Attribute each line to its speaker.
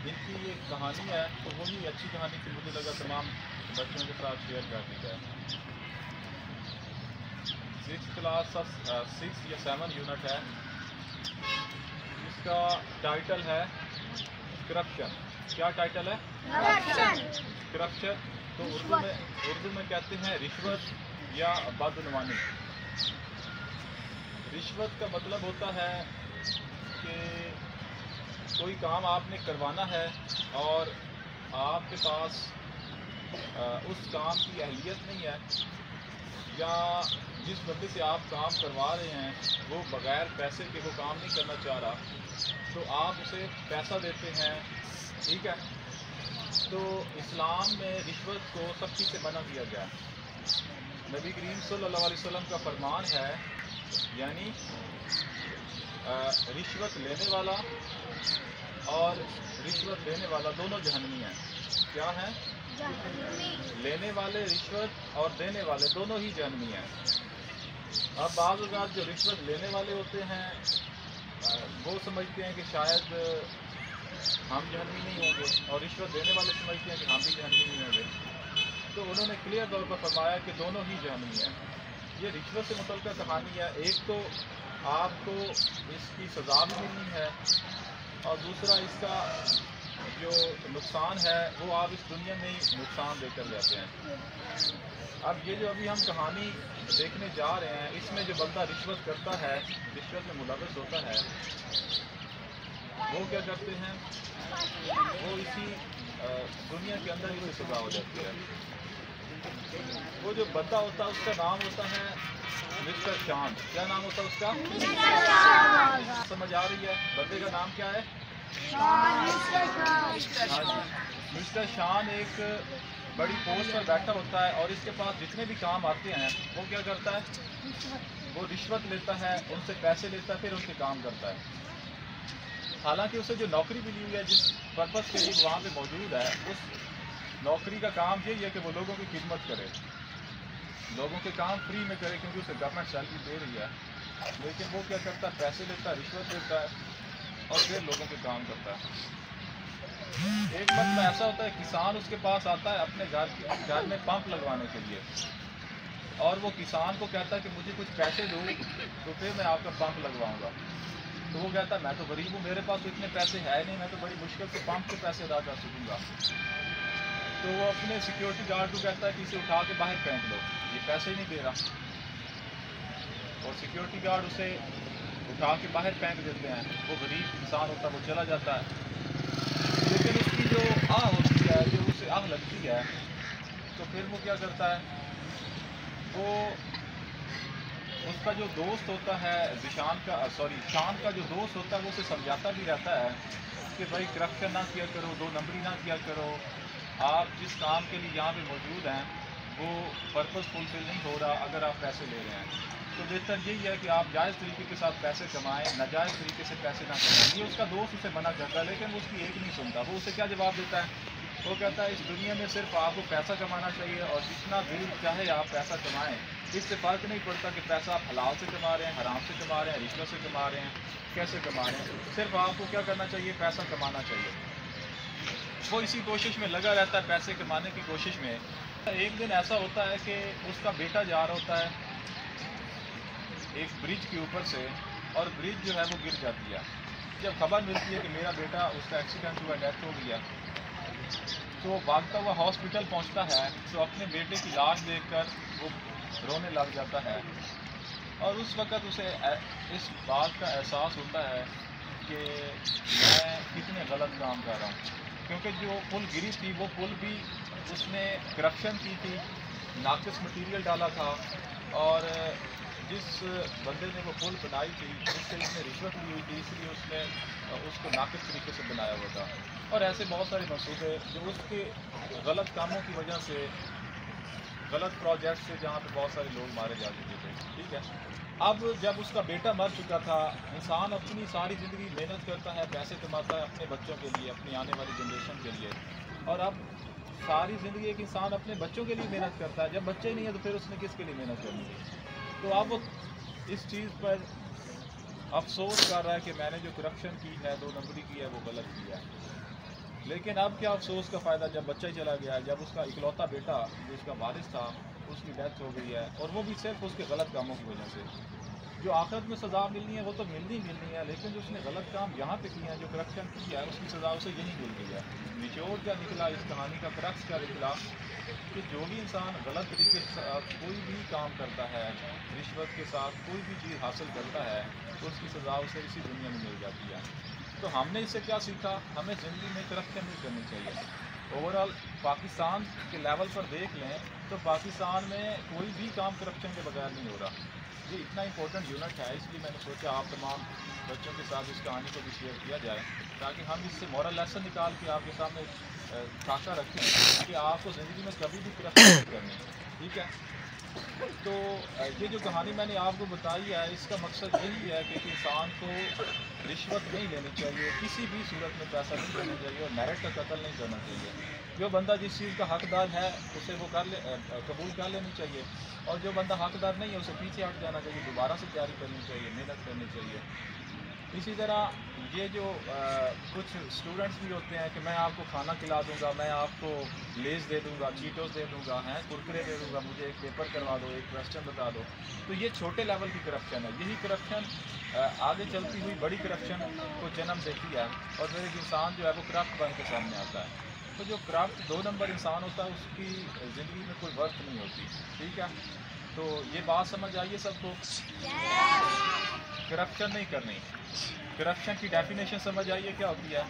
Speaker 1: इनकी ये कहानी है, तो वही अच्छी कहानी थी, मुझे लगा तमाम बच्चों के साथ शेयर कर दी जाए। 6th क्लास का 6 या 7 यूनिट है, इसका टाइटल है करप्शन। क्या टाइटल है? करप्शन। तो उर्दू में कहते हैं रिश्वत या बदनवानी। रिश्वत का मतलब होता है कि कोई काम आपने करवाना है और आपके पास उस काम की अहलियत नहीं है, या जिस बंदे से आप काम करवा रहे हैं वो बग़ैर पैसे के वो काम नहीं करना चाह रहा, तो आप उसे पैसा देते हैं, ठीक है। तो इस्लाम में रिश्वत को सख्ती से मना किया गया। नबी करीम सल्लल्लाहु अलैहि वसल्लम का फरमान है, यानी रिश्वत लेने वाला और रिश्वत देने वाला दोनों जहन्नमी हैं। क्या हैं? लेने वाले रिश्वत और देने वाले दोनों ही जहन्नमी हैं। अब बाज़ औक़ात जो रिश्वत लेने वाले होते हैं वो समझते हैं कि शायद हम जहन्नमी नहीं होंगे, और रिश्वत देने वाले समझते हैं कि हम भी जहन्नमी नहीं होंगे। तो उन्होंने क्लियर तौर पर फरमाया कि दोनों ही जहन्नमी हैं। ये रिश्वत से मुतल्लिक़ कहानी है। एक तो आपको इसकी सज़ा भी मिलनी है, और दूसरा इसका जो नुकसान है वो आप इस दुनिया में ही नुकसान देकर जाते हैं। अब ये जो अभी हम कहानी देखने जा रहे हैं, इसमें जो बंदा रिश्वत करता है, रिश्वत में मुलव्वस होता है, वो क्या करते हैं, वो इसी दुनिया के अंदर ही सज़ा हो जाती है। वो जो बंदा होता है उसका नाम होता है मिस्टर शान। क्या नाम होता है उसका? समझ आ रही है? बंदे का नाम क्या है? मिस्टर शान एक बड़ी पोस्ट पर बैठा होता है, और इसके पास जितने भी काम आते हैं वो क्या करता है, वो रिश्वत लेता है, उनसे पैसे लेता है, फिर उनके काम करता है। हालांकि उसे जो नौकरी मिली हुई है, जिस पर्पज़ के लिए वहाँ पे मौजूद है, उस नौकरी का काम यही है कि वो लोगों की खिदमत करे, लोगों के काम फ्री में करे, क्योंकि उसे गवर्नमेंट सैलरी दे रही है। लेकिन वो क्या करता है, पैसे लेता है, रिश्वत लेता है, और फिर लोगों के काम करता है। एक वक्त ऐसा होता है, किसान उसके पास आता है अपने घर में पंप लगवाने के लिए, और वो किसान को कहता है कि मुझे कुछ पैसे दो तो फिर मैं आपका पंप लगवाऊंगा। तो वो कहता है मैं तो गरीब हूँ, मेरे पास तो इतने पैसे है नहीं, मैं तो बड़ी मुश्किल से पंप के पैसे अदा कर सकूँगा। तो वो अपने सिक्योरिटी गार्ड को कहता है कि इसे उठा के बाहर फेंक लो, ये पैसे ही नहीं दे रहा। और सिक्योरिटी गार्ड उसे उठा के बाहर फेंक देते हैं। वो गरीब इंसान होता है, वो चला जाता है। लेकिन उसकी जो आह होती है, जो उसे आह लगती है, तो फिर वो क्या करता है, वो उसका जो दोस्त होता है शान का जो दोस्त होता है, वो उसे समझाता भी रहता है कि भाई करप्शन ना किया करो, 2 नंबरी ना किया करो, आप जिस काम के लिए यहाँ पे मौजूद हैं वो पर्पस फुलफिल नहीं हो रहा अगर आप पैसे ले रहे हैं। तो बेहतर यही है कि आप जायज़ तरीके के साथ पैसे कमाएं, नाजायज़ तरीके से पैसे ना कमाएं। ये उसका दोस्त उसे मना करता है, लेकिन वो उसकी एक नहीं सुनता। वो उसे क्या जवाब देता है, वो कहता है इस दुनिया में सिर्फ आपको पैसा कमाना चाहिए, और जितना दिल चाहे आप पैसा कमाएं। इससे फ़र्क नहीं पड़ता कि पैसा आप हलाल से कमा रहे हैं, हराम से कमा रहे हैं, रिश्वत से कमा रहे हैं, कैसे कमा रहे हैं। सिर्फ आपको क्या करना चाहिए, पैसा कमाना चाहिए। वो इसी कोशिश में लगा रहता है, पैसे कमाने की कोशिश में। एक दिन ऐसा होता है कि उसका बेटा जा रहा होता है एक ब्रिज के ऊपर से, और ब्रिज जो है वो गिर जाती है। जब खबर मिलती है कि मेरा बेटा, उसका एक्सीडेंट हुआ, डेथ हो गया, तो भागता हुआ हॉस्पिटल पहुंचता है, तो अपने बेटे की लाश देखकर वो रोने लग जाता है। और उस वक़्त उसे इस बात का एहसास होता है कि मैं कितने गलत काम कर रहा हूँ, क्योंकि जो पुल गिरी थी वो पुल भी उसने करप्शन की थी, नाकिस मटेरियल डाला था, और जिस बंदे ने वो पुल बनाई थी उससे उसने रिश्वत ली हुई थी, इसलिए उसने उसको नाकिस तरीके से बनाया हुआ था। और ऐसे बहुत सारे मंसूबे जो उसके गलत कामों की वजह से, गलत प्रोजेक्ट से, जहाँ पे बहुत सारे लोग मारे जा चुके थे, ठीक है। अब जब उसका बेटा मर चुका था, इंसान अपनी सारी ज़िंदगी मेहनत करता है, पैसे कमाता है अपने बच्चों के लिए, अपनी आने वाली जनरेशन के लिए, और अब सारी ज़िंदगी एक इंसान अपने बच्चों के लिए मेहनत करता है। जब बच्चे नहीं है तो फिर उसने किसके लिए मेहनत करनी है। तो अब वो इस चीज़ पर अफसोस कर रहा है कि मैंने जो करप्शन की है, 2 नंबरी की है, वो गलत की है। لیکن اب کیا افسوس کا فائدہ، جب بچہ ہی چلا گیا، جب اس کا اکلوتا بیٹا جو اس کا وارث تھا اس کی ڈیتھ ہو گئی ہے، اور وہ بھی صرف اس کے غلط کاموں کی وجہ سے۔ جو آخرت میں سزا ملنی ہے وہ تو ملنی ہے، لیکن جو اس نے غلط کام یہاں پہ کیا ہے، جو کرپشن کیا ہے، اس کی سزا اسے یہی مل گئی ہے۔ نچوڑ کیا نکلا اس کہانی کا، کرکس کیا نکلا کہ جو بھی انسان غلط طریقے سے کوئی بھی کام کرتا ہے، رشوت کے ساتھ کوئی بھی چیز حاصل کرتا ہے، تو اس کی سزا اسے اسی دنیا میں مل جاتی ہے۔ تو ہم نے اس سے کیا سیکھا؟ ہمیں زندگی میں کرپشن نہیں کرنی چاہیے۔ اوور آل پاکستان کے لیول پر دیکھ لیں تو پاکستان میں کوئی بھی کام کرپشن کے بغیر نہیں ہو رہا۔ یہ اتنا امپورٹنٹ یونٹ ہے، اس لیے میں نے سوچا آپ تمام بچوں کے ساتھ اس کہانی کو بھی شیئر کیا جائے، تاکہ ہم اس سے مورل لیسن نکال کے آپ کے سامنے خاکہ رکھیں کہ آپ کو زندگی میں کبھی بھی کرپشن نہیں کرنی، ٹھیک ہے؟ تو یہ جو کہانی میں نے آپ کو بتائی ہے، اس کا مقصد یہی ہے کہ انسان کو رشوت نہیں لینی چاہیے، کسی بھی صورت میں پیسہ نہیں لینا چاہیے، اور میرٹ کا قتل نہیں کرنا چاہیے۔ جو بندہ جس چیز کا حقدار ہے اسے وہ قبول کر لینی چاہیے، اور جو بندہ حقدار نہیں ہے اسے پیچھے ہٹ جانا چاہیے، دوبارہ سے تیاری کرنی چاہیے، محنت کرنی چاہیے۔ اسی طرح یہ جو کچھ اسٹوڈنٹس بھی ہوتے ہیں کہ میں آپ کو کھانا کھلا دوں گا، میں آپ کو لیز دے دوں گا، چیٹوز دے دوں گا، کرکرے دے دوں گا، مجھے ایک پیپر کروا دو، ایک کویسچن بتا دو، تو یہ چھوٹے لیول کی کرپشن ہے۔ یہی کرپشن آگے چلتی ہوئی بڑی کرپشن کو جنم دیتی ہے، اور پھر ایک انسان جو ہے وہ کرپٹ بن کے سامنے آتا ہے۔ تو جو کرپٹ 2 نمبر انسان ہوتا ہے اس کی زندگی میں کوئی ورتھ نہیں ہوتی، ٹھیک ہے؟ تو یہ بات سمجھ آئیے سب کو؟ کرپشن نہیں کرنی۔ کرپشن کی ڈیفینیشن سمجھ آئیے کیا ہوتی ہے؟